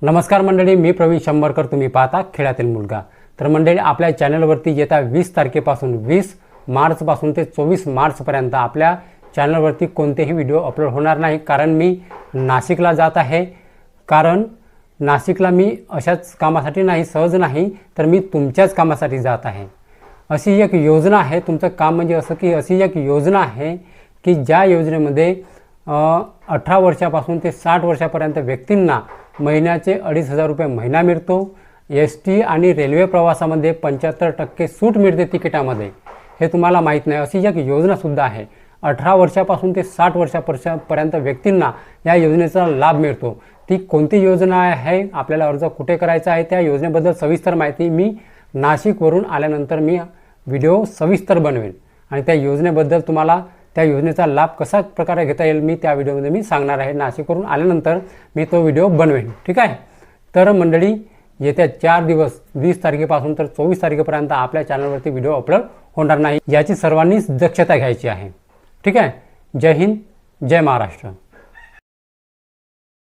नमस्कार मंडळी, मी प्रवीण शंभरकर. तुम्ही पाहता खेळातील मुलगा. तर मंडळी, आपल्या चॅनलवरती येत्या 20 तारखेपासून 20 मार्चपासून ते 24 मार्चपर्यंत आपल्या चॅनलवरती कोणतेही व्हिडिओ अपलोड होणार नाही. कारण मी नाशिकला जात आहे. कारण नाशिकला मी अशाच कामासाठी नाही, सहज नाही, तर मी तुमच्याच कामासाठी जात आहे. अशी एक योजना आहे. तुमचं काम म्हणजे असं की अशी एक योजना आहे की ज्या योजनेमध्ये 18 वर्षापासून ते 60 वर्षापर्यंत व्यक्तींना महिन्याचे 2,500 रुपये महिना मिळतो. ST आणि रेल्वे प्रवासामध्ये 75% सूट मिळते तिकिटामध्ये. हे तुम्हाला माहीत नाही. अशी एक योजनासुद्धा आहे. 18 वर्षापासून ते 60 वर्षापर्यंत व्यक्तींना या योजनेचा लाभ मिळतो. ती कोणती योजना आहे, आपल्याला अर्ज कुठे करायचा आहे, त्या योजनेबद्दल सविस्तर माहिती मी नाशिकवरून आल्यानंतर मी व्हिडिओ सविस्तर बनवेन. आणि त्या योजनेबद्दल तुम्हाला त्या योजनेचा लाभ कशा प्रकारे घेता येईल मी त्या व्हिडिओमध्ये मी सांगणार आहे. नाशिकवरून आल्यानंतर मी तो व्हिडिओ बनवेन. ठीक आहे. तर मंडळी, येत्या 4 दिवस 20 तारखेपासून तर 24 तारखेपर्यंत आपल्या चॅनलवरती व्हिडिओ अपलोड होणार नाही. याची सर्वांनीच दक्षता घ्यायची आहे. ठीक आहे. जय हिंद, जय महाराष्ट्र.